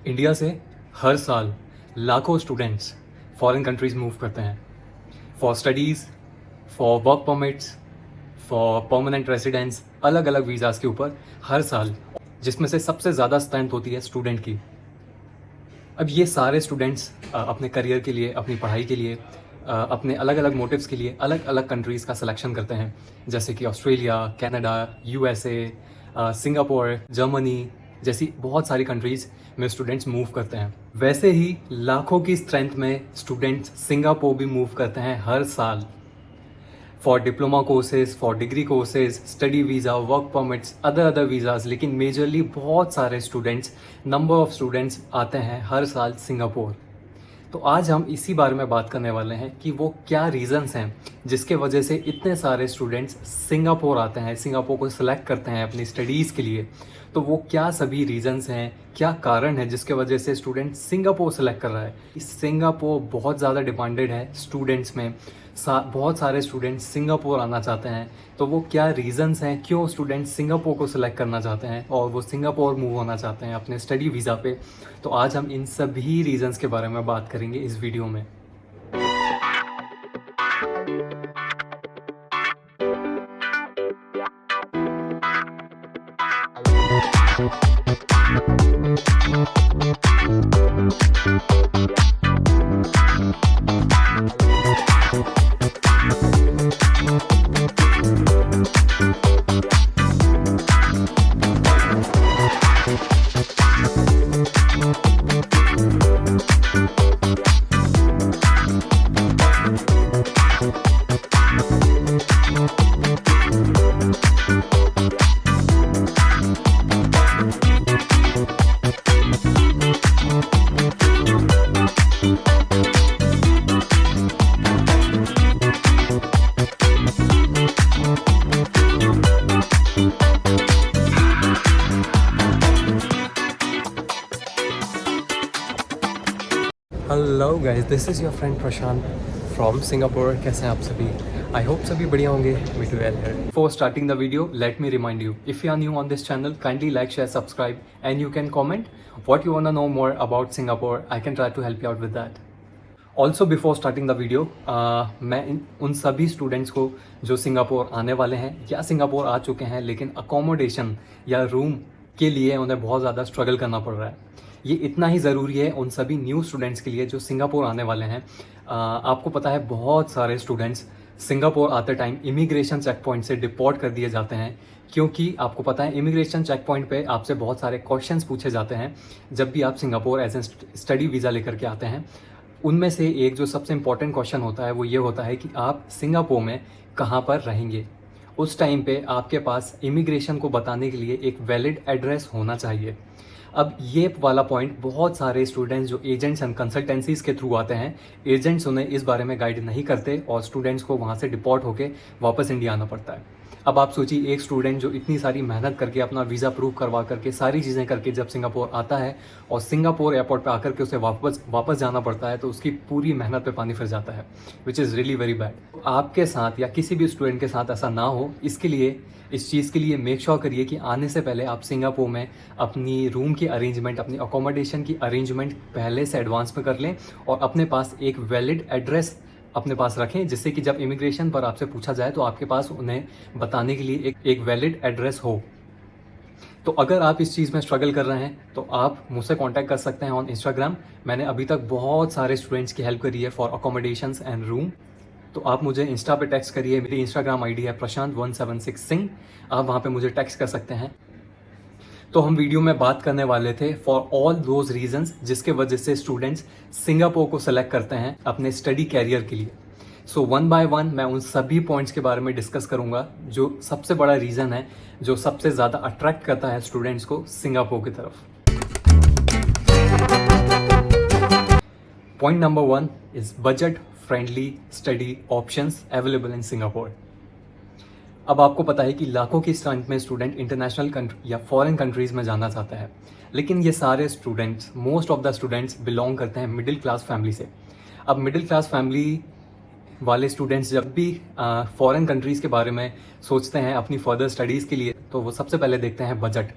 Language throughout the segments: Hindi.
इंडिया से हर साल लाखों स्टूडेंट्स फॉरेन कंट्रीज मूव करते हैं for studies, for work permits, for permanent residence, अलग अलग वीज़ाज़ के ऊपर हर साल, जिसमें से सबसे ज़्यादा स्ट्रेंथ होती है स्टूडेंट की। अब ये सारे स्टूडेंट्स अपने करियर के लिए, अपनी पढ़ाई के लिए, अपने अलग अलग मोटिव्स के लिए अलग अलग कंट्रीज़ का सिलेक्शन करते हैं, जैसे कि Australia, Canada, USA, Singapore, Germany जैसी बहुत सारी कंट्रीज़ में स्टूडेंट्स मूव करते हैं। वैसे ही लाखों की स्ट्रेंथ में स्टूडेंट्स सिंगापुर भी मूव करते हैं हर साल for diploma courses, for degree courses, study visa, work permits, other visas. लेकिन मेजरली बहुत सारे स्टूडेंट्स, नंबर ऑफ स्टूडेंट्स आते हैं हर साल सिंगापुर। तो आज हम इसी बारे में बात करने वाले हैं कि वो क्या रीज़न्स हैं जिसके वजह से इतने सारे स्टूडेंट्स सिंगापुर आते हैं, सिंगापुर को सिलेक्ट करते हैं अपनी स्टडीज़ के लिए। तो वो क्या सभी रीज़न्स हैं, क्या कारण है जिसके वजह से स्टूडेंट सिंगापुर सेलेक्ट कर रहा है। सिंगापुर बहुत ज़्यादा डिमांडेड है स्टूडेंट्स में, बहुत सारे स्टूडेंट्स सिंगापुर आना चाहते हैं। तो वो क्या रीज़न्स हैं, क्यों स्टूडेंट्स सिंगापुर को सिलेक्ट करना चाहते हैं और वो सिंगापुर मूव होना चाहते हैं अपने स्टडी वीज़ा पे। तो आज हम इन सभी रीज़न्स के बारे में बात करेंगे इस वीडियो में। Hello guys, this is your friend Prashant from Singapore. कैसे हैं आप सभी? आई होप सभी बढ़िया होंगे। Me too well here. Before starting the video, let me remind you, if you are new on this channel, kindly like, share, subscribe and you can comment what you want to know more about Singapore. I can try to help you out with that. Also before starting the video, मैं उन सभी स्टूडेंट्स को जो सिंगापुर आने वाले हैं या सिंगापुर आ चुके हैं लेकिन अकोमोडेशन या रूम के लिए उन्हें बहुत ज़्यादा स्ट्रगल करना पड़ रहा है, ये इतना ही ज़रूरी है उन सभी न्यू स्टूडेंट्स के लिए जो सिंगापुर आने वाले हैं। आपको पता है बहुत सारे स्टूडेंट्स सिंगापुर आते टाइम इमिग्रेशन चेक पॉइंट से डिपोर्ट कर दिए जाते हैं, क्योंकि आपको पता है इमिग्रेशन चेक पॉइंट पे आपसे बहुत सारे क्वेश्चंस पूछे जाते हैं जब भी आप Singapore as a study visa लेकर के आते हैं। उनमें से एक जो सबसे इम्पॉर्टेंट क्वेश्चन होता है वो ये होता है कि आप सिंगापुर में कहाँ पर रहेंगे। उस टाइम पे आपके पास इमिग्रेशन को बताने के लिए एक वैलिड एड्रेस होना चाहिए। अब ये वाला पॉइंट बहुत सारे स्टूडेंट्स जो एजेंट्स एंड कंसल्टेंसीज के थ्रू आते हैं, एजेंट्स उन्हें इस बारे में गाइड नहीं करते और स्टूडेंट्स को वहाँ से डिपोर्ट होकर वापस इंडिया आना पड़ता है। अब आप सोचिए, एक स्टूडेंट जो इतनी सारी मेहनत करके अपना वीज़ा प्रूव करवा करके सारी चीज़ें करके जब सिंगापुर आता है और सिंगापुर एयरपोर्ट पे आकर के उसे वापस जाना पड़ता है, तो उसकी पूरी मेहनत पे पानी फिर जाता है, which is really very bad. आपके साथ या किसी भी स्टूडेंट के साथ ऐसा ना हो, इसके लिए इस चीज़ के लिए मेक श्योर करिए कि आने से पहले आप सिंगापुर में अपनी रूम की अरेंजमेंट, अपनी अकोमोडेशन की अरेंजमेंट पहले से एडवांस में कर लें और अपने पास एक वैलिड एड्रेस अपने पास रखें, जिससे कि जब इमिग्रेशन पर आपसे पूछा जाए तो आपके पास उन्हें बताने के लिए एक वैलिड एड्रेस हो। तो अगर आप इस चीज़ में स्ट्रगल कर रहे हैं तो आप मुझसे कांटेक्ट कर सकते हैं ऑन इंस्टाग्राम। मैंने अभी तक बहुत सारे स्टूडेंट्स की हेल्प करी है फॉर अकोमोडेशंस एंड रूम। तो आप मुझे इंस्टा पे टेक्स्ट करिए। मेरी इंस्टाग्राम आईडी है प्रशांत176 सिंह। आप वहाँ पे मुझे टेक्स्ट कर सकते हैं। तो हम वीडियो में बात करने वाले थे फॉर ऑल दोज रीजंस जिसके वजह से स्टूडेंट्स सिंगापुर को सेलेक्ट करते हैं अपने स्टडी कैरियर के लिए। सो वन बाय वन मैं उन सभी पॉइंट्स के बारे में डिस्कस करूंगा जो सबसे बड़ा रीज़न है, जो सबसे ज़्यादा अट्रैक्ट करता है स्टूडेंट्स को सिंगापुर की तरफ। Point number 1 is budget friendly study options available in Singapore. अब आपको पता है कि लाखों की स्ट्रेंथ में स्टूडेंट इंटरनेशनल कंट्री या फॉरेन कंट्रीज़ में जाना चाहता है, लेकिन ये सारे students, most of the students belong करते हैं मिडिल क्लास फैमिली से। अब मिडिल क्लास फैमिली वाले स्टूडेंट्स जब भी फॉरेन कंट्रीज़ के बारे में सोचते हैं अपनी फर्दर स्टडीज़ के लिए, तो वो सबसे पहले देखते हैं बजट।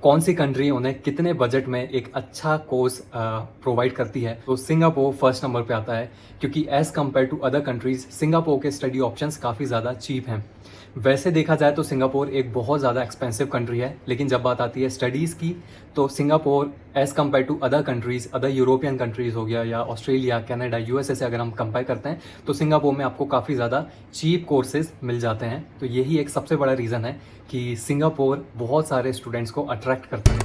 कौन सी कंट्री उन्हें कितने बजट में एक अच्छा कोर्स प्रोवाइड करती है, तो सिंगापुर फर्स्ट नंबर पे आता है, क्योंकि as compare to other countries Singapore के स्टडी ऑप्शंस काफ़ी ज़्यादा चीप हैं। वैसे देखा जाए तो सिंगापुर एक बहुत ज़्यादा एक्सपेंसिव कंट्री है, लेकिन जब बात आती है स्टडीज़ की तो Singapore as compare to other countries, other European countries हो गया या ऑस्ट्रेलिया, कनाडा, यूएसए से अगर हम कंपेयर करते हैं तो सिंगापुर में आपको काफ़ी ज़्यादा चीप कोर्सेज मिल जाते हैं। तो यही एक सबसे बड़ा रीज़न है कि सिंगापुर बहुत सारे स्टूडेंट्स को अट्रैक्ट करता है।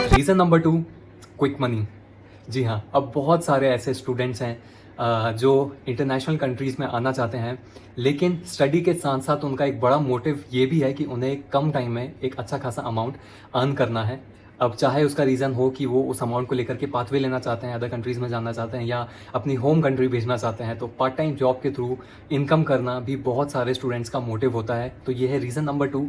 Reason number 2, quick money. जी हाँ, अब बहुत सारे ऐसे स्टूडेंट्स हैं जो इंटरनेशनल कंट्रीज़ में आना चाहते हैं, लेकिन स्टडी के साथ साथ उनका एक बड़ा मोटिव ये भी है कि उन्हें कम टाइम में एक अच्छा खासा अमाउंट अर्न करना है। अब चाहे उसका रीज़न हो कि वो उस अमाउंट को लेकर के पाथवे लेना चाहते हैं, अदर कंट्रीज़ में जाना चाहते हैं या अपनी होम कंट्री भेजना चाहते हैं, तो पार्ट टाइम जॉब के थ्रू इनकम करना भी बहुत सारे स्टूडेंट्स का मोटिव होता है। तो ये है रीज़न नंबर 2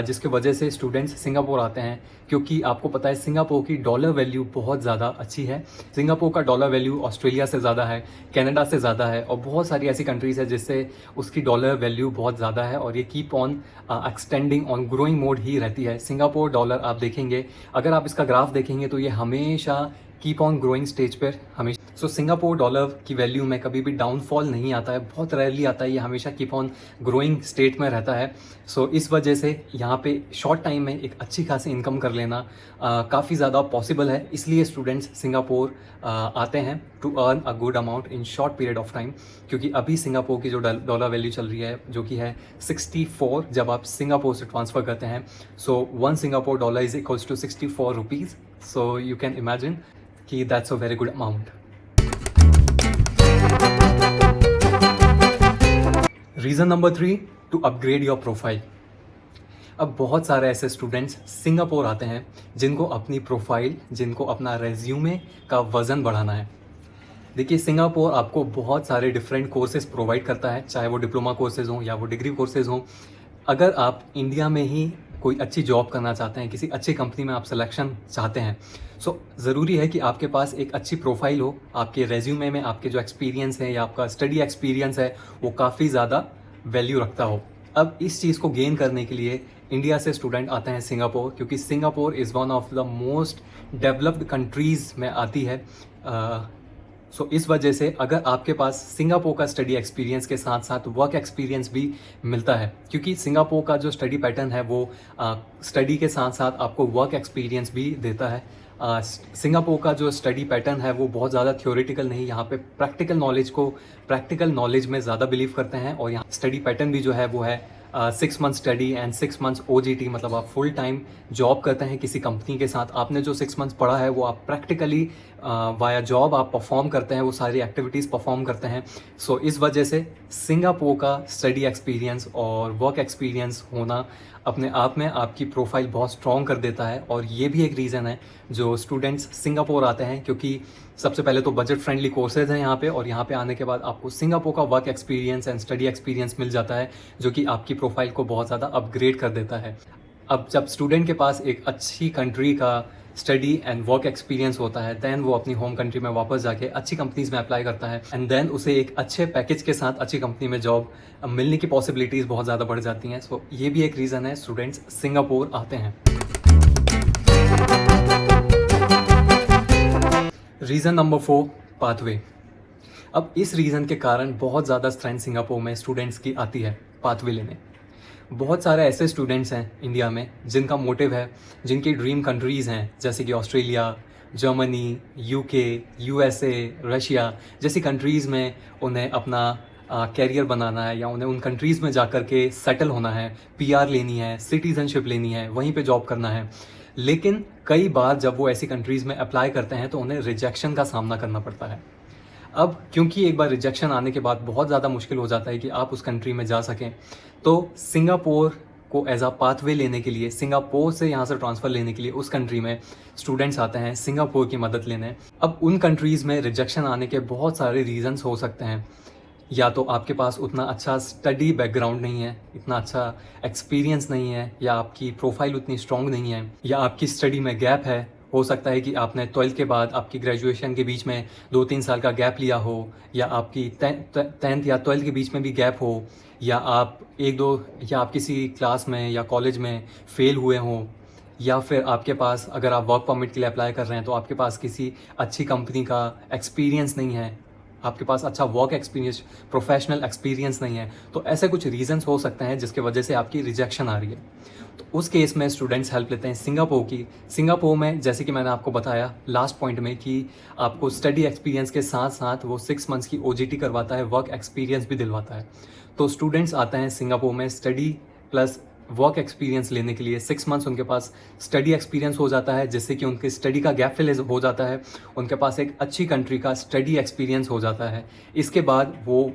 जिसकी वजह से स्टूडेंट्स सिंगापुर आते हैं, क्योंकि आपको पता है सिंगापुर की डॉलर वैल्यू बहुत ज़्यादा अच्छी है। सिंगापुर का डॉलर वैल्यू ऑस्ट्रेलिया से ज़्यादा है, कनाडा से ज़्यादा है और बहुत सारी ऐसी कंट्रीज़ है जिससे उसकी डॉलर वैल्यू बहुत ज़्यादा है और ये keep on extending on growing mode ही रहती है। सिंगापुर डॉलर आप देखेंगे, अगर आप इसका ग्राफ देखेंगे तो ये हमेशा कीप ऑन ग्रोइंग स्टेज पर हमेशा। सो सिंगापुर डॉलर की वैल्यू में कभी भी डाउनफॉल नहीं आता है, बहुत रेयरली आता है, ये हमेशा कीप ऑन ग्रोइंग स्टेट में रहता है। सो इस वजह से यहाँ पे शॉर्ट टाइम में एक अच्छी खासी इनकम कर लेना काफ़ी ज़्यादा पॉसिबल है। इसलिए स्टूडेंट्स सिंगापुर आते हैं to earn a good amount in short period of time, क्योंकि अभी सिंगापुर की जो डॉलर वैल्यू चल रही है जो कि है 64 जब आप सिंगापुर से ट्रांसफ़र करते हैं। So 1 Singapore dollar is equals to 64 rupees. So you can imagine कि that's a very good amount. Reason number 3, to upgrade your profile. अब बहुत सारे ऐसे स्टूडेंट्स सिंगापुर आते हैं जिनको अपनी प्रोफाइल, जिनको अपना रेज्यूमे का वज़न बढ़ाना है। देखिए, सिंगापुर आपको बहुत सारे डिफरेंट कोर्सेज प्रोवाइड करता है, चाहे वो डिप्लोमा कोर्सेज हों या वो डिग्री कोर्सेज हों। अगर आप इंडिया में ही कोई अच्छी जॉब करना चाहते हैं, किसी अच्छी कंपनी में आप सिलेक्शन चाहते हैं, सो ज़रूरी है कि आपके पास एक अच्छी प्रोफाइल हो, आपके रेज्यूमे में आपके जो एक्सपीरियंस है या आपका स्टडी एक्सपीरियंस है वो काफ़ी ज़्यादा वैल्यू रखता हो। अब इस चीज़ को गेन करने के लिए इंडिया से स्टूडेंट आते हैं सिंगापुर, क्योंकि Singapore is one of the most developed countries में आती है। सो इस वजह से अगर आपके पास सिंगापुर का स्टडी एक्सपीरियंस के साथ साथ वर्क एक्सपीरियंस भी मिलता है, क्योंकि सिंगापुर का जो स्टडी पैटर्न है वो स्टडी के साथ साथ आपको वर्क एक्सपीरियंस भी देता है। सिंगापुर का जो स्टडी पैटर्न है वो बहुत ज़्यादा थ्योरेटिकल नहीं, यहाँ पे प्रैक्टिकल नॉलेज में ज़्यादा बिलीव करते हैं। और यहाँ स्टडी पैटर्न भी जो है वो है 6 month study and 6 months OJT, मतलब आप फुल टाइम जॉब करते हैं किसी कंपनी के साथ। आपने जो 6 मंथ्स पढ़ा है वो आप प्रैक्टिकली वाया जॉब आप परफॉर्म करते हैं, वो सारी एक्टिविटीज़ परफॉर्म करते हैं। सो इस वजह से सिंगापुर का स्टडी एक्सपीरियंस और वर्क एक्सपीरियंस होना अपने आप में आपकी प्रोफाइल बहुत स्ट्रॉन्ग कर देता है। और ये भी एक रीज़न है जो स्टूडेंट्स सिंगापुर आते हैं, क्योंकि सबसे पहले तो बजट फ्रेंडली कोर्सेज हैं यहाँ पे, और यहाँ पे आने के बाद आपको सिंगापुर का work experience and study experience मिल जाता है, जो कि आपकी प्रोफाइल को बहुत ज़्यादा अपग्रेड कर देता है। अब जब स्टूडेंट के पास एक अच्छी कंट्री का स्टडी एंड वर्क एक्सपीरियंस होता है, दैन वो अपनी होम कंट्री में वापस जाके अच्छी कंपनीज़ में अप्लाई करता है एंड देन उसे एक अच्छे पैकेज के साथ अच्छी कंपनी में जॉब मिलने की पॉसिबिलिटीज़ बहुत ज़्यादा बढ़ जाती हैं। सो ये भी एक रीज़न है स्टूडेंट्स सिंगापुर आते हैं। Reason number 4, pathway. अब इस रीज़न के कारण बहुत ज़्यादा स्ट्रेंथ सिंगापुर में स्टूडेंट्स की आती है पाथवे लेने। बहुत सारे ऐसे स्टूडेंट्स हैं इंडिया में जिनका मोटिव है, जिनकी ड्रीम कंट्रीज़ हैं, जैसे कि Australia, Germany, UK, USA, Russia जैसी कंट्रीज़ में उन्हें अपना कैरियर बनाना है या उन्हें उन कंट्रीज़ में जाकर के सेटल होना है, PR लेनी है, सिटीज़नशिप लेनी है, वहीं पे जॉब करना है। लेकिन कई बार जब वो ऐसी कंट्रीज़ में अप्लाई करते हैं तो उन्हें रिजेक्शन का सामना करना पड़ता है। अब क्योंकि एक बार रिजेक्शन आने के बाद बहुत ज़्यादा मुश्किल हो जाता है कि आप उस कंट्री में जा सकें, तो सिंगापुर को एज अ पाथवे लेने के लिए, सिंगापुर से यहाँ से ट्रांसफ़र लेने के लिए उस कंट्री में स्टूडेंट्स आते हैं सिंगापुर की मदद लेने। अब उन कंट्रीज़ में रिजेक्शन आने के बहुत सारे रीज़न्स हो सकते हैं। या तो आपके पास उतना अच्छा स्टडी बैकग्राउंड नहीं है, इतना अच्छा एक्सपीरियंस नहीं है, या आपकी प्रोफाइल उतनी स्ट्रॉन्ग नहीं है, या आपकी स्टडी में गैप है, हो सकता है कि आपने 12th के बाद आपकी ग्रेजुएशन के बीच में 2-3 साल का गैप लिया हो, या आपकी 10th या 12th के बीच में भी गैप हो, या आप एक दो या आप किसी क्लास में या कॉलेज में फेल हुए हों, या फिर आपके पास अगर आप वर्क परमिट के लिए अप्लाई कर रहे हैं तो आपके पास किसी अच्छी कंपनी का एक्सपीरियंस नहीं है, आपके पास अच्छा वर्क एक्सपीरियंस, प्रोफेशनल एक्सपीरियंस नहीं है, तो ऐसे कुछ रीजंस हो सकते हैं जिसकी वजह से आपकी रिजेक्शन आ रही है। तो उस केस में स्टूडेंट्स हेल्प लेते हैं सिंगापुर की। सिंगापुर में जैसे कि मैंने आपको बताया लास्ट पॉइंट में कि आपको स्टडी एक्सपीरियंस के साथ साथ वो 6 मंथ्स की OJT करवाता है, वर्क एक्सपीरियंस भी दिलवाता है। तो स्टूडेंट्स आते हैं सिंगापुर में स्टडी प्लस वर्क एक्सपीरियंस लेने के लिए। 6 मंथ्स उनके पास स्टडी एक्सपीरियंस हो जाता है, जिससे कि उनके स्टडी का गैप फिल हो जाता है, उनके पास एक अच्छी कंट्री का स्टडी एक्सपीरियंस हो जाता है। इसके बाद वो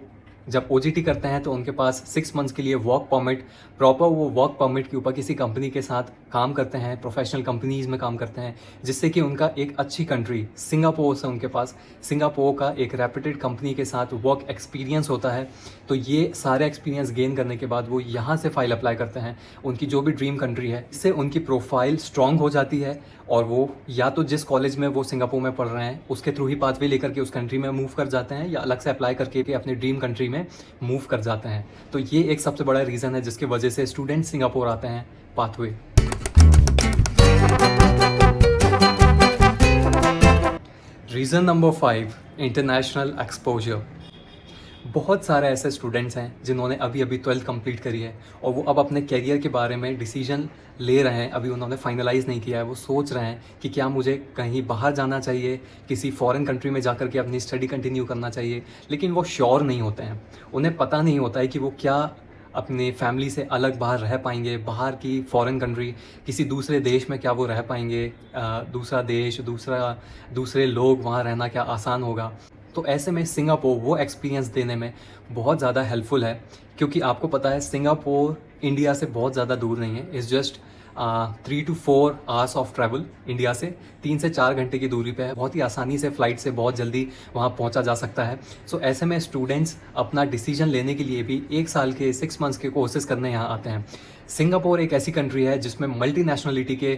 जब OJT करते हैं तो उनके पास 6 मंथ्स के लिए वर्क परमिट, प्रॉपर वो वर्क परमिट के ऊपर किसी कंपनी के साथ काम करते हैं, प्रोफेशनल कंपनीज में काम करते हैं, जिससे कि उनका एक अच्छी कंट्री सिंगापुर से उनके पास सिंगापुर का एक रेप्यूटेड कंपनी के साथ वर्क एक्सपीरियंस होता है। तो ये सारे एक्सपीरियंस गेन करने के बाद वो यहाँ से फाइल अप्लाई करते हैं उनकी जो भी ड्रीम कंट्री है। इससे उनकी प्रोफाइल स्ट्रॉन्ग हो जाती है और वो या तो जिस कॉलेज में वो सिंगापुर में पढ़ रहे हैं उसके थ्रू ही पाथवे लेकर के उस कंट्री में मूव कर जाते हैं, या अलग से अप्लाई करके अपनी ड्रीम कंट्री में मूव कर जाते हैं। तो ये एक सबसे बड़ा रीज़न है जिसकी वजह से स्टूडेंट सिंगापुर आते हैं pathway. Reason number 5, international exposure. बहुत सारे ऐसे स्टूडेंट्स हैं जिन्होंने अभी अभी 12th कंप्लीट करी है और वो अब अपने करियर के बारे में डिसीजन ले रहे हैं, अभी उन्होंने फाइनलाइज़ नहीं किया है। वो सोच रहे हैं कि क्या मुझे कहीं बाहर जाना चाहिए, किसी फॉरेन कंट्री में जाकर के अपनी स्टडी कंटिन्यू करना चाहिए, लेकिन वो श्योर नहीं होते हैं। उन्हें पता नहीं होता है कि वो क्या अपने फैमिली से अलग बाहर रह पाएंगे, बाहर की फॉरेन कंट्री किसी दूसरे देश में क्या वो रह पाएंगे, दूसरा देश, दूसरे लोग, वहाँ रहना क्या आसान होगा। तो ऐसे में सिंगापुर वो एक्सपीरियंस देने में बहुत ज़्यादा हेल्पफुल है, क्योंकि आपको पता है सिंगापुर इंडिया से बहुत ज़्यादा दूर नहीं है। It's just 3 to 4 hours of travel, India से 3 से 4 घंटे की दूरी पे है। बहुत ही आसानी से फ़्लाइट से बहुत जल्दी वहाँ पहुँचा जा सकता है। सो ऐसे में स्टूडेंट्स अपना डिसीजन लेने के लिए भी 1 साल के 6 मंथ्स के कोर्सेज करने यहाँ आते हैं। सिंगापुर एक ऐसी कंट्री है जिसमें मल्टी नेशनलिटी के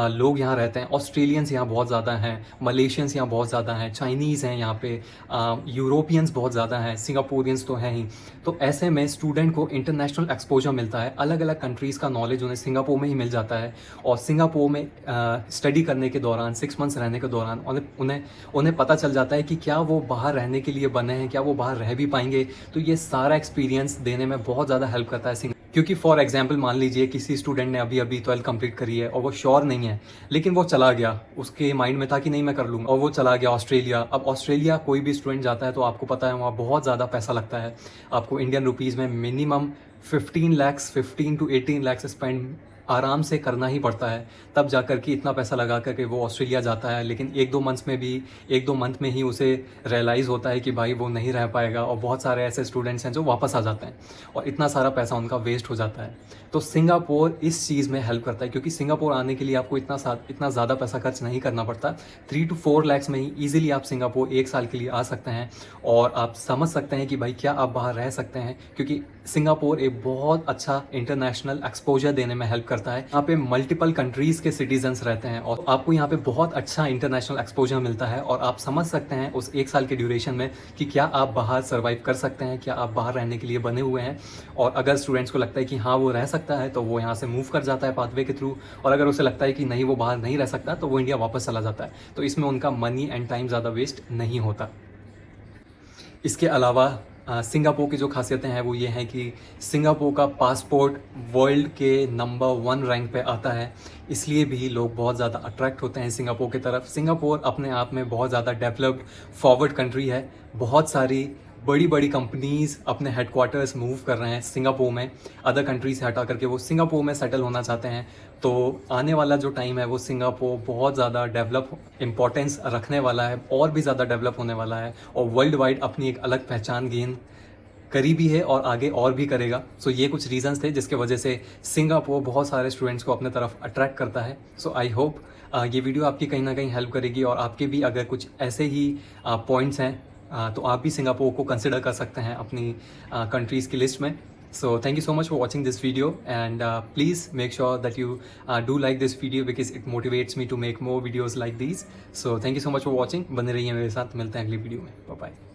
लोग यहाँ रहते हैं। ऑस्ट्रेलियंस यहाँ बहुत ज़्यादा हैं, मलेशियंस यहाँ बहुत ज़्यादा हैं, चाइनीज़ हैं यहाँ पे, यूरोपियंस बहुत ज़्यादा हैं, सिंगापुरियंस तो हैं ही। तो ऐसे में स्टूडेंट को इंटरनेशनल एक्सपोजर मिलता है, अलग अलग कंट्रीज़ का नॉलेज उन्हें सिंगापुर में ही मिल जाता है। और सिंगापुर में स्टडी करने के दौरान, 6 मंथ्स रहने के दौरान उन्हें पता चल जाता है कि क्या वो बाहर रहने के लिए बने हैं, क्या वो बाहर रह भी पाएंगे। तो ये सारा एक्सपीरियंस देने में बहुत ज़्यादा हेल्प करता है क्योंकि फॉर एग्जांपल मान लीजिए किसी स्टूडेंट ने अभी 12th कंप्लीट करी है और वो श्योर नहीं है, लेकिन वो चला गया, उसके माइंड में था कि नहीं मैं कर लूँगा, और वो चला गया ऑस्ट्रेलिया। अब ऑस्ट्रेलिया कोई भी स्टूडेंट जाता है तो आपको पता है वहाँ बहुत ज़्यादा पैसा लगता है। आपको इंडियन रुपीज़ में मिनिमम 15 to 18 लाख स्पेंड आराम से करना ही पड़ता है, तब जाकर के इतना पैसा लगा करके वो ऑस्ट्रेलिया जाता है। लेकिन 1-2 मंथ में ही उसे रियलाइज़ होता है कि भाई वो नहीं रह पाएगा, और बहुत सारे ऐसे स्टूडेंट्स हैं जो वापस आ जाते हैं और इतना सारा पैसा उनका वेस्ट हो जाता है। तो सिंगापुर इस चीज़ में हेल्प करता है, क्योंकि सिंगापुर आने के लिए आपको इतना ज़्यादा पैसा खर्च नहीं करना पड़ता। 3 to 4 लाख में ही ईजिली आप सिंगापुर 1 साल के लिए आ सकते हैं और आप समझ सकते हैं कि भाई क्या आप बाहर रह सकते हैं, क्योंकि सिंगापुर एक बहुत अच्छा इंटरनेशनल एक्सपोजर देने में हेल्प करता है। यहाँ पे मल्टीपल कंट्रीज़ के सिटीजन्स रहते हैं और आपको यहाँ पे बहुत अच्छा इंटरनेशनल एक्सपोजर मिलता है, और आप समझ सकते हैं उस 1 साल के ड्यूरेशन में कि क्या आप बाहर सर्वाइव कर सकते हैं, क्या आप बाहर रहने के लिए बने हुए हैं। और अगर स्टूडेंट्स को लगता है कि हाँ वो रह सकता है तो वो यहाँ से मूव कर जाता है पाथवे के थ्रू, और अगर उसे लगता है कि नहीं वो बाहर नहीं रह सकता तो वो इंडिया वापस चला जाता है। तो इसमें उनका मनी एंड टाइम ज़्यादा वेस्ट नहीं होता। इसके अलावा सिंगापुर की जो खासियतें हैं वो ये हैं कि सिंगापुर का पासपोर्ट वर्ल्ड के नंबर 1 रैंक पे आता है, इसलिए भी लोग बहुत ज़्यादा अट्रैक्ट होते हैं सिंगापुर की तरफ। सिंगापुर अपने आप में बहुत ज़्यादा डेवलप्ड फॉरवर्ड कंट्री है। बहुत सारी बड़ी बड़ी कंपनीज़ अपने हेडक्वार्टर्स मूव कर रहे हैं सिंगापुर में, अदर कंट्री से हटा करके वो सिंगापुर में सेटल होना चाहते हैं। तो आने वाला जो टाइम है वो सिंगापुर बहुत ज़्यादा डेवलप इम्पोर्टेंस रखने वाला है, और भी ज़्यादा डेवलप होने वाला है, और वर्ल्ड वाइड अपनी एक अलग पहचान गेन करी भी है और आगे और भी करेगा। सो ये कुछ रीजंस थे जिसके वजह से सिंगापुर बहुत सारे स्टूडेंट्स को अपने तरफ अट्रैक्ट करता है। सो आई होप ये वीडियो आपकी कहीं ना कहीं हेल्प करेगी, और आपके भी अगर कुछ ऐसे ही पॉइंट्स हैं तो आप भी सिंगापुर को कंसिडर कर सकते हैं अपनी कंट्रीज़ की लिस्ट में। So thank you so much for watching this video, and please make sure that you do like this video because it motivates me to make more videos like these. So thank you so much for watching. बने रहिए मेरे साथ, मिलते हैं अगली वीडियो में. Bye bye.